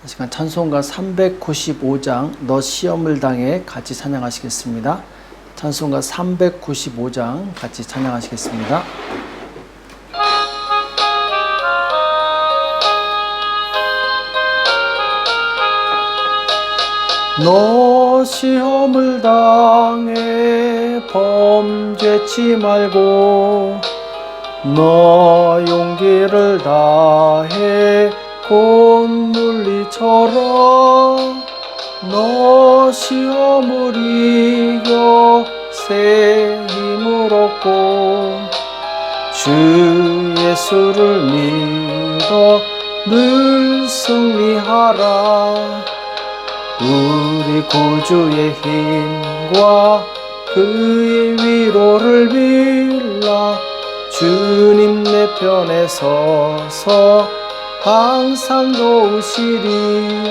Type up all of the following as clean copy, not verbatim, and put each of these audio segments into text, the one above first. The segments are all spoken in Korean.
시간 찬송가 395장 너 시험을 당해 같이 찬양하시겠습니다. 찬송가 395장 같이 찬양하시겠습니다. 너 시험을 당해 범죄치 말고 너 용기를 다해 곧 물리쳐라. 너 시험을 이겨 새 힘을 얻고 주 예수를 믿어 늘 승리하라. 우리 구주의 힘과 그의 위로를 빌라. 주님 내 편에 서서 항상 도우시리.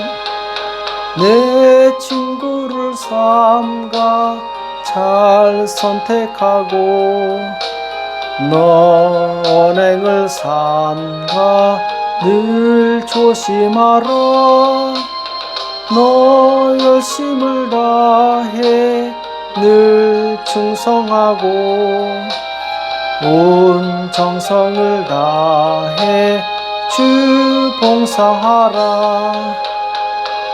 내 친구를 삼가 잘 선택하고 너 언행을 삼가 늘 조심하라. 너 열심을 다해 늘 충성하고 온 정성을 다해 주 봉사하라.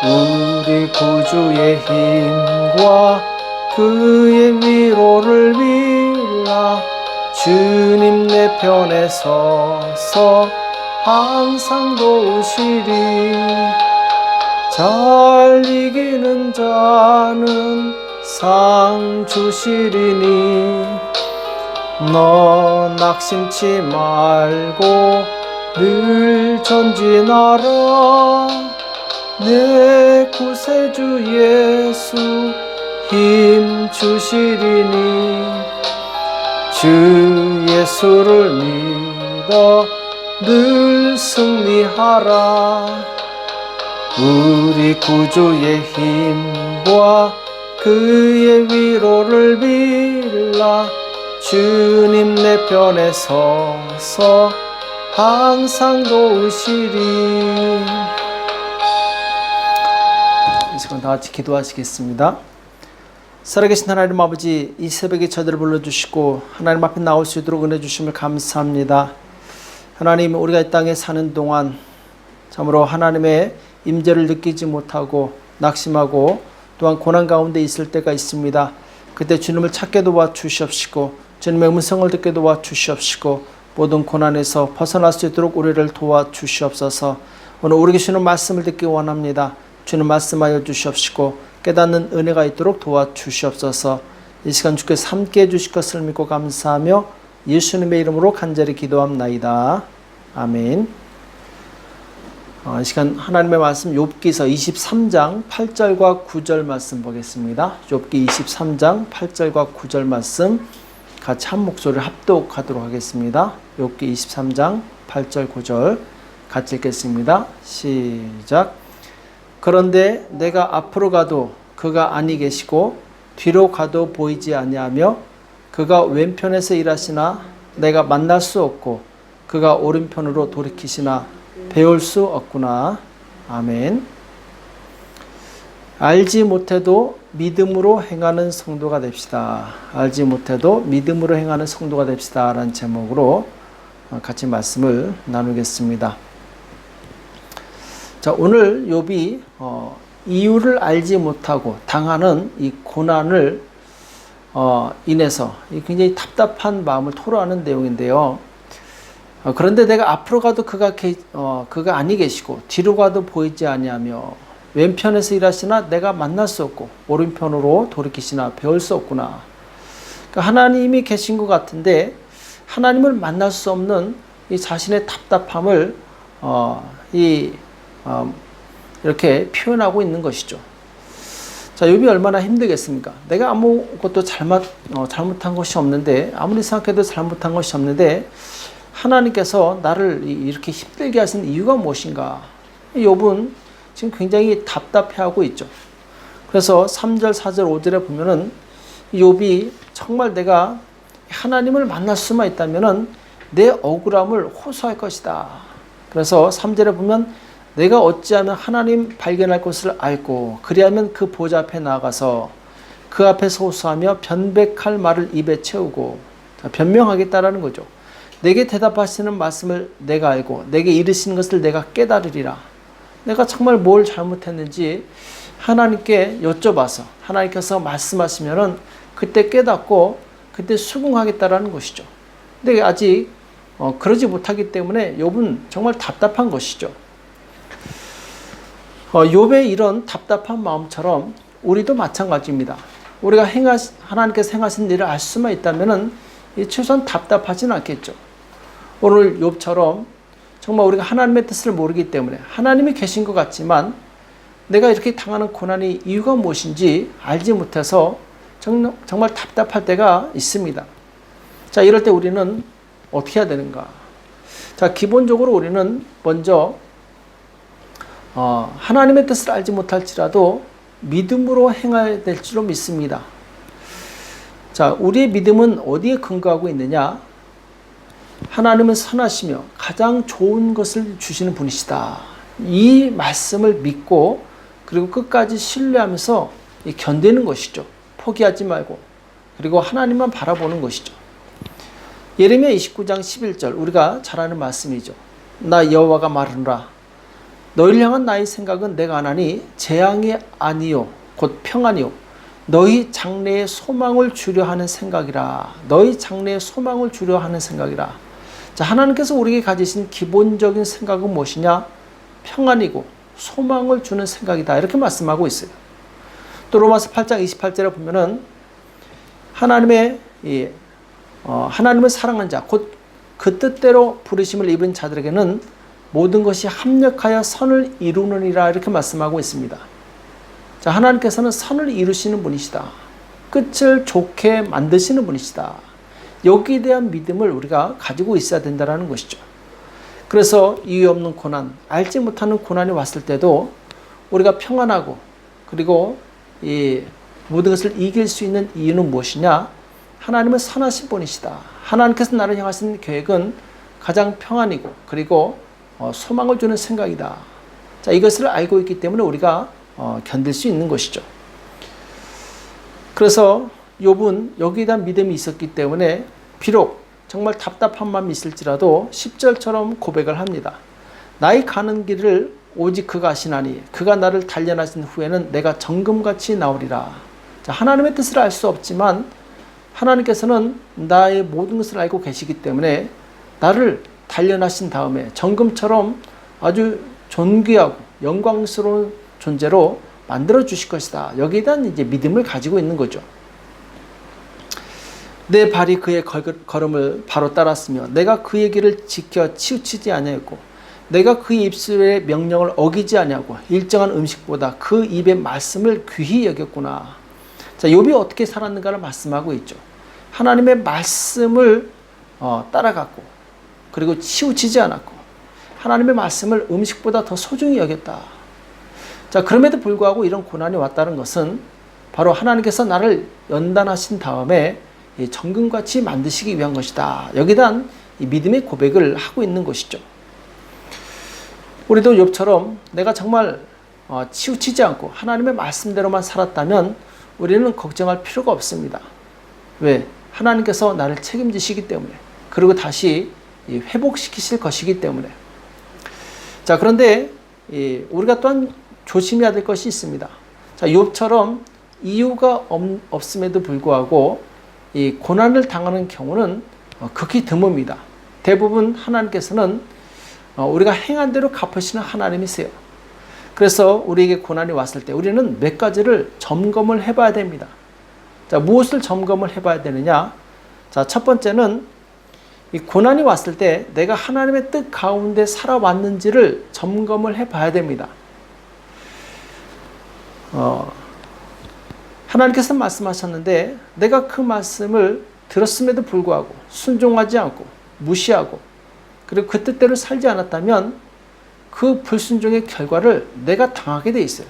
우리 구주의 힘과 그의 위로를 빌라. 주님 내 편에 서서 항상 도우시리. 잘 이기는 자는 상 주시리니 너 낙심치 말고 늘 전진하라. 내 구세주 예수 힘 주시리니 주 예수를 믿어 늘 승리하라. 우리 구주의 힘과 그의 위로를 빌라. 주님 내 편에 서서 항상 도우시리. 이 시간 다 같이 기도하시겠습니다. 살아계신 하나님 아버지, 이 새벽에 저들을 불러주시고 하나님 앞에 나올 수 있도록 은혜 주심을 감사합니다. 하나님, 우리가 이 땅에 사는 동안 참으로 하나님의 임재를 느끼지 못하고 낙심하고 또한 고난 가운데 있을 때가 있습니다. 그때 주님을 찾게 도와주시옵시고 주님의 음성을 듣게 도와주시옵시고 모든 고난에서 벗어날 수 있도록 우리를 도와주시옵소서. 오늘 우리 주시는 말씀을 듣기 원합니다. 주님 말씀하여 주시옵시고 깨닫는 은혜가 있도록 도와주시옵소서. 이 시간 주께서 함께 해주실 것을 믿고 감사하며 예수님의 이름으로 간절히 기도합나이다. 아멘. 이 시간 하나님의 말씀 욥기서 23장 8절과 9절 말씀 보겠습니다. 욥기 23장 8절과 9절 말씀 같이 한 목소리를 합독하도록 하겠습니다. 욥기 23장 8절 9절 같이 읽겠습니다. 시작. 그런데 내가 앞으로 가도 그가 아니 계시고 뒤로 가도 보이지 아니하며 그가 왼편에서 일하시나 내가 만날 수 없고 그가 오른편으로 돌이키시나 배울 수 없구나. 아멘. 알지 못해도 믿음으로 행하는 성도가 됩시다. 알지 못해도 믿음으로 행하는 성도가 됩시다. 라는 제목으로 같이 말씀을 나누겠습니다. 자, 오늘 욥이 이유를 알지 못하고 당하는 이 고난을 인해서 굉장히 답답한 마음을 토로하는 내용인데요. 그런데 내가 앞으로 가도 그가 아니 계시고 뒤로 가도 보이지 아니하며 왼편에서 일하시나 내가 만날 수 없고 오른편으로 돌이키시나 배울 수 없구나. 그러니까 하나님이 계신 것 같은데 하나님을 만날 수 없는 이 자신의 답답함을 이렇게 표현하고 있는 것이죠. 자, 욥이 얼마나 힘들겠습니까? 내가 아무것도 잘못한 것이 없는데, 아무리 생각해도 잘못한 것이 없는데 하나님께서 나를 이렇게 힘들게 하신 이유가 무엇인가? 욥은 지금 굉장히 답답해하고 있죠. 그래서 3절, 4절, 5절에 보면은 욥이 정말 내가 하나님을 만날 수만 있다면은 내 억울함을 호소할 것이다. 그래서 3절에 보면 내가 어찌하면 하나님 발견할 것을 알고 그리하면 그 보좌 앞에 나아가서 그 앞에서 호소하며 변백할 말을 입에 채우고 변명하겠다라는 거죠. 내게 대답하시는 말씀을 내가 알고 내게 이르시는 것을 내가 깨달으리라. 내가 정말 뭘 잘못했는지 하나님께 여쭤봐서 하나님께서 말씀하시면은 그때 깨닫고 그때 수긍하겠다라는 것이죠. 근데 아직 그러지 못하기 때문에 욥은 정말 답답한 것이죠. 욥의 이런 답답한 마음처럼 우리도 마찬가지입니다. 우리가 하나님께서 행하신 일을 알 수만 있다면은 최소한 답답하진 않겠죠. 오늘 욥처럼 정말 우리가 하나님의 뜻을 모르기 때문에 하나님이 계신 것 같지만 내가 이렇게 당하는 고난의 이유가 무엇인지 알지 못해서 정말 답답할 때가 있습니다. 자, 이럴 때 우리는 어떻게 해야 되는가? 자, 기본적으로 우리는 먼저 하나님의 뜻을 알지 못할지라도 믿음으로 행해야 될 줄로 믿습니다. 자, 우리의 믿음은 어디에 근거하고 있느냐? 하나님은 선하시며 가장 좋은 것을 주시는 분이시다. 이 말씀을 믿고 그리고 끝까지 신뢰하면서 견디는 것이죠. 포기하지 말고 그리고 하나님만 바라보는 것이죠. 예레미야 29장 11절 우리가 잘 아는 말씀이죠. 나 여호와가 말하노라. 너희를 향한 나의 생각은 내가 아나니 재앙이 아니요 곧 평안이요 너희 장래에 소망을 주려 하는 생각이라. 너희 장래에 소망을 주려 하는 생각이라. 자, 하나님께서 우리에게 가지신 기본적인 생각은 무엇이냐? 평안이고 소망을 주는 생각이다. 이렇게 말씀하고 있어요. 또 로마서 8장 28절에 보면은 하나님을 사랑한 자, 곧 그 뜻대로 부르심을 입은 자들에게는 모든 것이 합력하여 선을 이루느니라. 이렇게 말씀하고 있습니다. 자, 하나님께서는 선을 이루시는 분이시다. 끝을 좋게 만드시는 분이시다. 여기에 대한 믿음을 우리가 가지고 있어야 된다는 것이죠. 그래서 이유 없는 고난, 알지 못하는 고난이 왔을 때도 우리가 평안하고 그리고 이 모든 것을 이길 수 있는 이유는 무엇이냐? 하나님은 선하신 분이시다. 하나님께서 나를 향하신 계획은 가장 평안이고 그리고 소망을 주는 생각이다. 자, 이것을 알고 있기 때문에 우리가 견딜 수 있는 것이죠. 그래서 욥은 여기에 대한 믿음이 있었기 때문에 비록 정말 답답한 마음이 있을지라도 10절처럼 고백을 합니다. 나의 가는 길을 오직 그가 아시나니 그가 나를 단련하신 후에는 내가 정금같이 나오리라. 자, 하나님의 뜻을 알 수 없지만 하나님께서는 나의 모든 것을 알고 계시기 때문에 나를 단련하신 다음에 정금처럼 아주 존귀하고 영광스러운 존재로 만들어 주실 것이다. 여기에 대한 이제 믿음을 가지고 있는 거죠. 내 발이 그의 걸음을 바로 따랐으며 내가 그의 길을 지켜 치우치지 아니하였고 내가 그의 입술의 명령을 어기지 아니하고 일정한 음식보다 그 입의 말씀을 귀히 여겼구나. 자, 욥이 어떻게 살았는가를 말씀하고 있죠. 하나님의 말씀을 따라갔고 그리고 치우치지 않았고 하나님의 말씀을 음식보다 더 소중히 여겼다. 자, 그럼에도 불구하고 이런 고난이 왔다는 것은 바로 하나님께서 나를 연단하신 다음에 정금같이 만드시기 위한 것이다. 여기에 대한 믿음의 고백을 하고 있는 것이죠. 우리도 욥처럼 내가 정말 치우치지 않고 하나님의 말씀대로만 살았다면 우리는 걱정할 필요가 없습니다. 왜? 하나님께서 나를 책임지시기 때문에 그리고 다시 회복시키실 것이기 때문에. 자, 그런데 우리가 또한 조심해야 될 것이 있습니다. 자, 욥처럼 이유가 없음에도 불구하고 이 고난을 당하는 경우는 극히 드뭅니다. 대부분 하나님께서는 우리가 행한 대로 갚으시는 하나님이세요. 그래서 우리에게 고난이 왔을 때 우리는 몇 가지를 점검을 해봐야 됩니다. 자, 무엇을 점검을 해봐야 되느냐? 자, 첫 번째는 이 고난이 왔을 때 내가 하나님의 뜻 가운데 살아왔는지를 점검을 해봐야 됩니다. 하나님께서 말씀하셨는데 내가 그 말씀을 들었음에도 불구하고 순종하지 않고 무시하고 그리고 그 뜻대로 살지 않았다면 그 불순종의 결과를 내가 당하게 돼 있어요.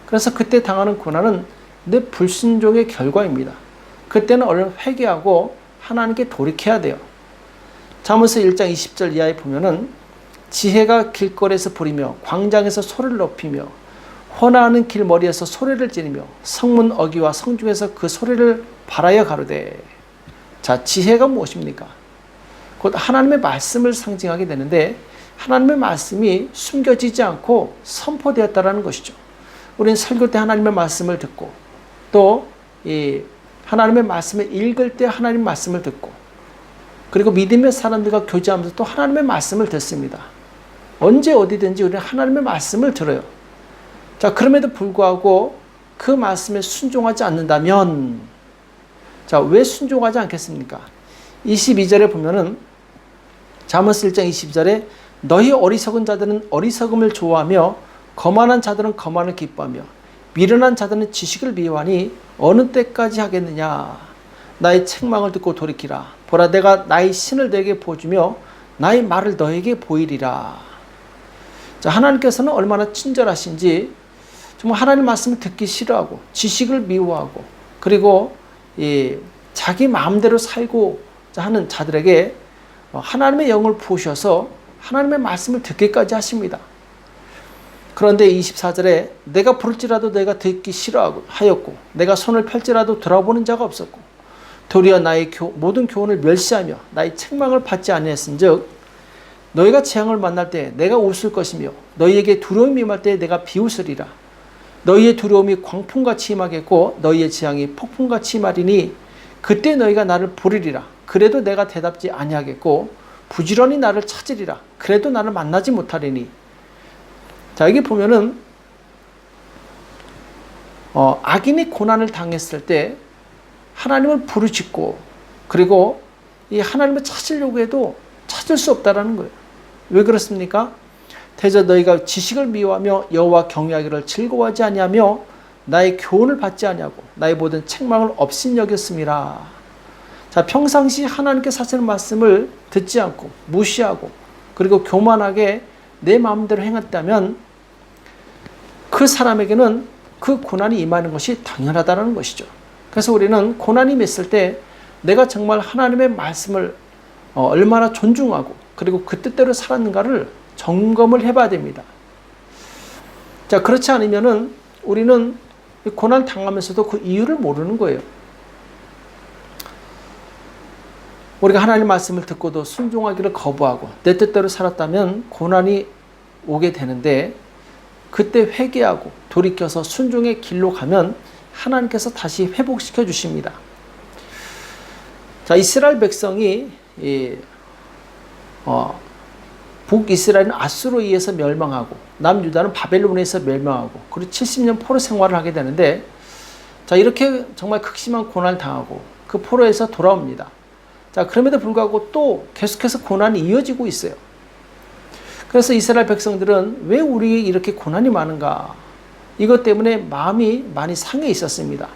그래서 그때 당하는 고난은 내 불순종의 결과입니다. 그때는 얼른 회개하고 하나님께 돌이켜야 돼요. 잠언서 1장 20절 이하에 보면은 지혜가 길거리에서 부리며 광장에서 소리를 높이며 혼화하는 길머리에서 소리를 지르며 성문 어귀와 성중에서 그 소리를 발하여 가로되. 자, 지혜가 무엇입니까? 곧 하나님의 말씀을 상징하게 되는데 하나님의 말씀이 숨겨지지 않고 선포되었다라는 것이죠. 우리는 설교 때 하나님의 말씀을 듣고 또 이 하나님의 말씀을 읽을 때 하나님의 말씀을 듣고 그리고 믿음의 사람들과 교제하면서 또 하나님의 말씀을 듣습니다. 언제 어디든지 우리는 하나님의 말씀을 들어요. 자, 그럼에도 불구하고 그 말씀에 순종하지 않는다면, 자, 왜 순종하지 않겠습니까? 22절에 보면은 잠언스 1장 22절에 너희 어리석은 자들은 어리석음을 좋아하며 거만한 자들은 거만을 기뻐하며 미련한 자들은 지식을 미워하니 어느 때까지 하겠느냐. 나의 책망을 듣고 돌이키라. 보라, 내가 나의 신을 너에게 보여주며 나의 말을 너에게 보이리라. 자, 하나님께서는 얼마나 친절하신지 정말 하나님 말씀을 듣기 싫어하고 지식을 미워하고 그리고 자기 마음대로 살고자 하는 자들에게 하나님의 영을 부으셔서 하나님의 말씀을 듣기까지 하십니다. 그런데 24절에 내가 부를지라도 내가 듣기 싫어하였고 내가 손을 펼지라도 돌아보는 자가 없었고 도리어 나의 모든 교훈을 멸시하며 나의 책망을 받지 아니했은즉 너희가 재앙을 만날 때 내가 웃을 것이며 너희에게 두려움이 임할 때 내가 비웃으리라. 너희의 두려움이 광풍같이 임하겠고 너희의 재앙이 폭풍같이 임하리니 그때 너희가 나를 부르리라. 그래도 내가 대답지 아니하겠고 부지런히 나를 찾으리라. 그래도 나를 만나지 못하리니. 자, 여기 보면은 악인이 고난을 당했을 때 하나님을 부르짖고 그리고 이 하나님을 찾으려고 해도 찾을 수 없다라는 거예요. 왜 그렇습니까? 대저 너희가 지식을 미워하며 여호와 경외하기를 즐거워하지 아니하며 나의 교훈을 받지 아니하고 나의 모든 책망을 업신여겼음이라. 자, 평상시 하나님께 하시는 말씀을 듣지 않고 무시하고 그리고 교만하게 내 마음대로 행했다면 그 사람에게는 그 고난이 임하는 것이 당연하다는 것이죠. 그래서 우리는 고난이 맺을 때 내가 정말 하나님의 말씀을 얼마나 존중하고 그리고 그 뜻대로 살았는가를 점검을 해봐야 됩니다. 자, 그렇지 않으면은 우리는 고난 당하면서도 그 이유를 모르는 거예요. 우리가 하나님 말씀을 듣고도 순종하기를 거부하고 내 뜻대로 살았다면 고난이 오게 되는데 그때 회개하고 돌이켜서 순종의 길로 가면 하나님께서 다시 회복시켜 주십니다. 자, 이스라엘 백성이 북이스라엘은 아수르에 의해서 멸망하고 남유다는 바벨론에 의해서 멸망하고 그리고 70년 포로 생활을 하게 되는데 자, 이렇게 정말 극심한 고난을 당하고 그 포로에서 돌아옵니다. 자, 그럼에도 불구하고 또 계속해서 고난이 이어지고 있어요. 그래서 이스라엘 백성들은 왜 우리에게 이렇게 고난이 많은가? 이것 때문에 마음이 많이 상해 있었습니다.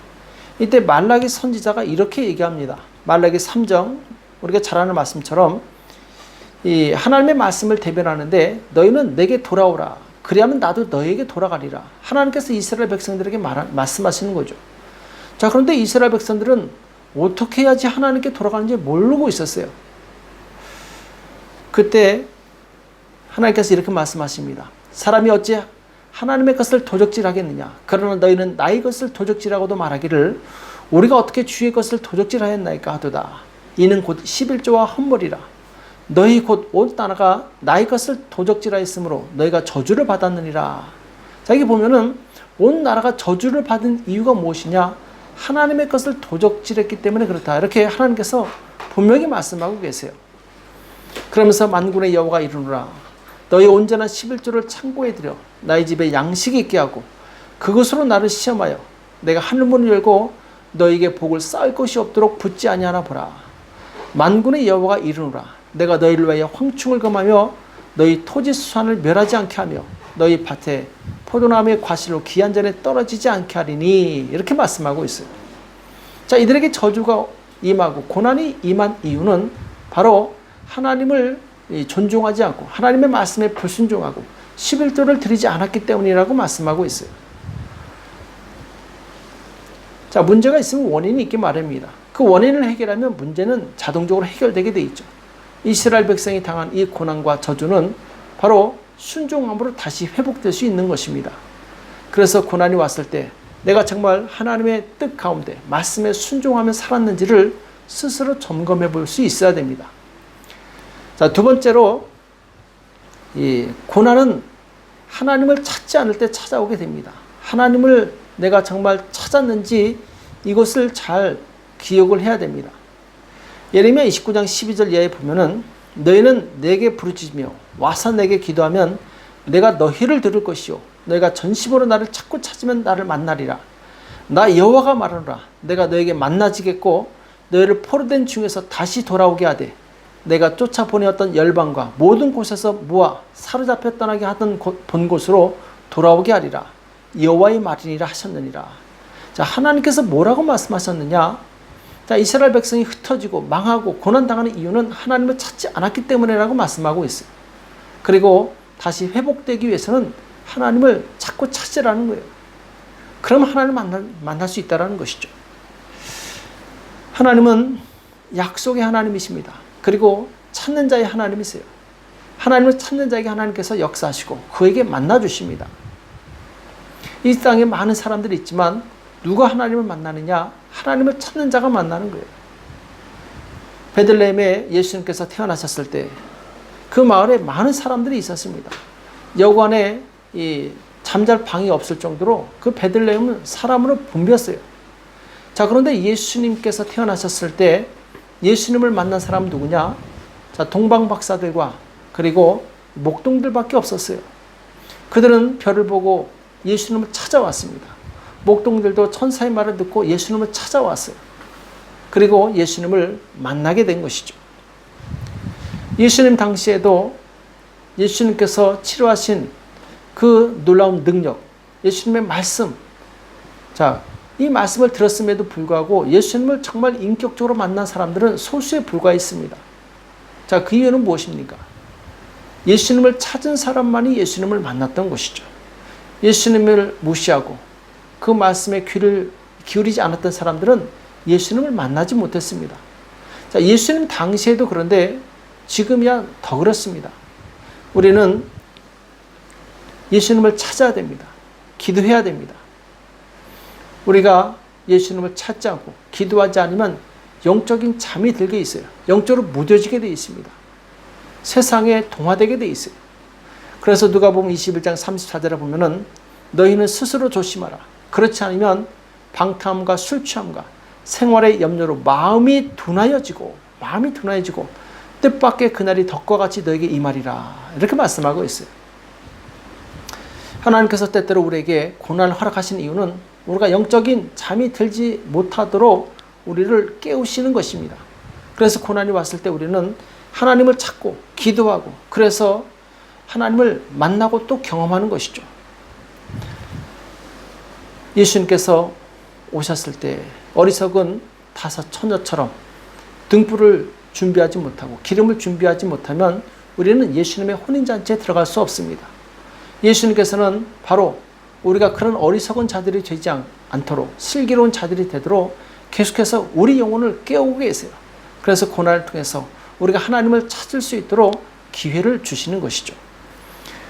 이때 말라기 선지자가 이렇게 얘기합니다. 말라기 3장 우리가 잘 아는 말씀처럼 이 하나님의 말씀을 대변하는데 너희는 내게 돌아오라. 그리하면 나도 너희에게 돌아가리라. 하나님께서 이스라엘 백성들에게 말씀하시는 거죠. 자, 그런데 이스라엘 백성들은 어떻게 해야지 하나님께 돌아가는지 모르고 있었어요. 그때 하나님께서 이렇게 말씀하십니다. 사람이 어찌 하나님의 것을 도적질하겠느냐. 그러나 너희는 나의 것을 도적질하고도 말하기를 우리가 어떻게 주의 것을 도적질하였나이까 하도다. 이는 곧 11조와 헌물이라. 너희 곧 온 나라가 나의 것을 도적질하였으므로 너희가 저주를 받았느니라. 자, 여기 보면은 온 나라가 저주를 받은 이유가 무엇이냐? 하나님의 것을 도적질했기 때문에 그렇다. 이렇게 하나님께서 분명히 말씀하고 계세요. 그러면서 만군의 여호와가 이르노라. 너희 온전한 11조를 창고에 들여 나의 집에 양식이 있게 하고 그것으로 나를 시험하여 내가 하늘문을 열고 너희에게 복을 쌓을 것이 없도록 붙지 아니하나 보라. 만군의 여호와가 이르노라. 내가 너희를 위하여 황충을 금하며 너희 토지 수산을 멸하지 않게 하며 너희 밭에 포도나무의 과실로 기한 전에 떨어지지 않게 하리니. 이렇게 말씀하고 있어요. 자, 이들에게 저주가 임하고 고난이 임한 이유는 바로 하나님을 존중하지 않고 하나님의 말씀에 불순종하고 11조를 드리지 않았기 때문이라고 말씀하고 있어요. 자, 문제가 있으면 원인이 있기 마련입니다. 그 원인을 해결하면 문제는 자동적으로 해결되게 돼 있죠. 이스라엘 백성이 당한 이 고난과 저주는 바로 순종함으로 다시 회복될 수 있는 것입니다. 그래서 고난이 왔을 때 내가 정말 하나님의 뜻 가운데 말씀에 순종하며 살았는지를 스스로 점검해 볼 수 있어야 됩니다. 자, 두 번째로 이 고난은 하나님을 찾지 않을 때 찾아오게 됩니다. 하나님을 내가 정말 찾았는지 이것을 잘 기억을 해야 됩니다. 예레미야 29장 12절 이하에 보면은 너희는 내게 부르짖으며 와서 내게 기도하면 내가 너희를 들을 것이요 너희가 전심으로 나를 찾고 찾으면 나를 만나리라. 나 여호와가 말하노라. 내가 너에게 만나지겠고 너희를 포로된 중에서 다시 돌아오게 하되 내가 쫓아보내었던 열방과 모든 곳에서 모아 사로잡혀 떠나게 하던 본 곳으로 돌아오게 하리라. 여호와의 말이니라 하셨느니라. 자, 하나님께서 뭐라고 말씀하셨느냐? 자, 이스라엘 백성이 흩어지고 망하고 고난당하는 이유는 하나님을 찾지 않았기 때문이라고 말씀하고 있어요. 그리고 다시 회복되기 위해서는 하나님을 찾고 찾으라는 거예요. 그럼 하나님을 만날 수 있다는 것이죠. 하나님은 약속의 하나님이십니다. 그리고 찾는 자의 하나님이세요. 하나님을 찾는 자에게 하나님께서 역사하시고 그에게 만나주십니다. 이 땅에 많은 사람들이 있지만 누가 하나님을 만나느냐? 하나님을 찾는 자가 만나는 거예요. 베들레헴에 예수님께서 태어나셨을 때 그 마을에 많은 사람들이 있었습니다. 여관에 잠잘 방이 없을 정도로 그 베들레헴은 사람으로 붐볐어요. 자, 그런데 예수님께서 태어나셨을 때 예수님을 만난 사람은 누구냐? 자, 동방 박사들과 그리고 목동들밖에 없었어요. 그들은 별을 보고 예수님을 찾아왔습니다. 목동들도 천사의 말을 듣고 예수님을 찾아왔어요. 그리고 예수님을 만나게 된 것이죠. 예수님 당시에도 예수님께서 치료하신 그 놀라운 능력, 예수님의 말씀, 자, 이 말씀을 들었음에도 불구하고 예수님을 정말 인격적으로 만난 사람들은 소수에 불과했습니다. 자, 그 이유는 무엇입니까? 예수님을 찾은 사람만이 예수님을 만났던 것이죠. 예수님을 무시하고 그 말씀에 귀를 기울이지 않았던 사람들은 예수님을 만나지 못했습니다. 자, 예수님 당시에도 그런데 지금이야 더 그렇습니다. 우리는 예수님을 찾아야 됩니다. 기도해야 됩니다. 우리가 예수님을 찾지 않고 기도하지 않으면 영적인 잠이 들게 있어요. 영적으로 무뎌지게 되어 있습니다. 세상에 동화되게 되어 있어요. 그래서 누가복음 21장 34절에 보면은 너희는 스스로 조심하라. 그렇지 않으면 방탕함과 술 취함과 생활의 염려로 마음이 둔하여지고 뜻밖의 그날이 덕과 같이 너에게 임하리라. 이렇게 말씀하고 있어요. 하나님께서 때때로 우리에게 고난을 허락하신 이유는 우리가 영적인 잠이 들지 못하도록 우리를 깨우시는 것입니다. 그래서 고난이 왔을 때 우리는 하나님을 찾고 기도하고 그래서 하나님을 만나고 또 경험하는 것이죠. 예수님께서 오셨을 때 어리석은 5 처녀처럼 등불을 준비하지 못하고 기름을 준비하지 못하면 우리는 예수님의 혼인잔치에 들어갈 수 없습니다. 예수님께서는 바로 우리가 그런 어리석은 자들이 되지 않도록 슬기로운 자들이 되도록 계속해서 우리 영혼을 깨우고 계세요. 그래서 고난을 통해서 우리가 하나님을 찾을 수 있도록 기회를 주시는 것이죠.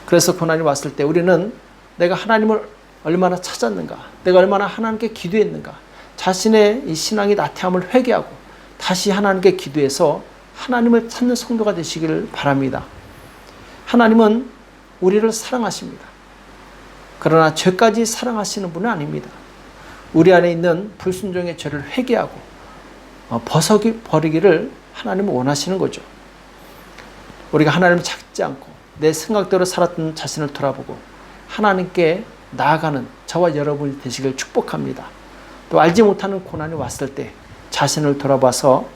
그래서 고난이 왔을 때 우리는 내가 하나님을 얼마나 찾았는가, 내가 얼마나 하나님께 기도했는가, 자신의 이 신앙의 나태함을 회개하고 다시 하나님께 기도해서 하나님을 찾는 성도가 되시기를 바랍니다. 하나님은 우리를 사랑하십니다. 그러나 죄까지 사랑하시는 분은 아닙니다. 우리 안에 있는 불순종의 죄를 회개하고 버리기를 하나님은 원하시는 거죠. 우리가 하나님을 찾지 않고 내 생각대로 살았던 자신을 돌아보고 하나님께 나아가는 저와 여러분이 되시길 축복합니다. 또 알지 못하는 고난이 왔을 때 자신을 돌아봐서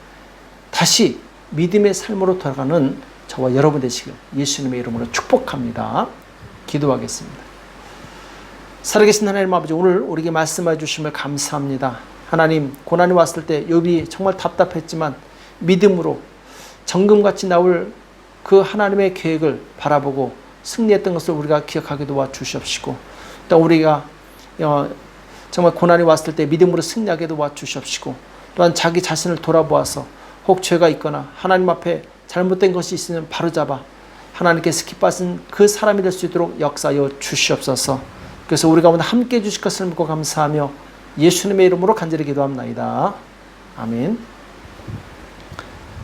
다시 믿음의 삶으로 돌아가는 저와 여러분 되시길 예수님의 이름으로 축복합니다. 기도하겠습니다. 살아계신 하나님 아버지, 오늘 우리에게 말씀해 주심을 감사합니다. 하나님, 고난이 왔을 때 욥이 정말 답답했지만 믿음으로 정금같이 나올 그 하나님의 계획을 바라보고 승리했던 것을 우리가 기억하게 도와주시옵시고, 또 우리가 정말 고난이 왔을 때 믿음으로 승리하게 도와주시옵시고, 또한 자기 자신을 돌아보아서 혹 죄가 있거나 하나님 앞에 잘못된 것이 있으면 바로잡아 하나님께서 기뻐하신 그 사람이 될 수 있도록 역사하여 주시옵소서. 그래서 우리 가운데 함께해 주실 것을 믿고 감사하며 예수님의 이름으로 간절히 기도합나이다. 아멘.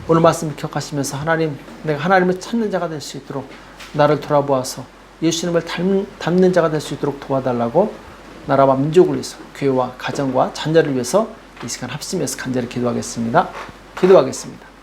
오늘 말씀 기억하시면서 하나님, 내가 하나님을 찾는 자가 될 수 있도록 나를 돌아보아서 예수님을 닮는 자가 될 수 있도록 도와달라고 나라와 민족을 위해서, 교회와 가정과 자녀를 위해서 이 시간 합심해서 간절히 기도하겠습니다. 기도하겠습니다.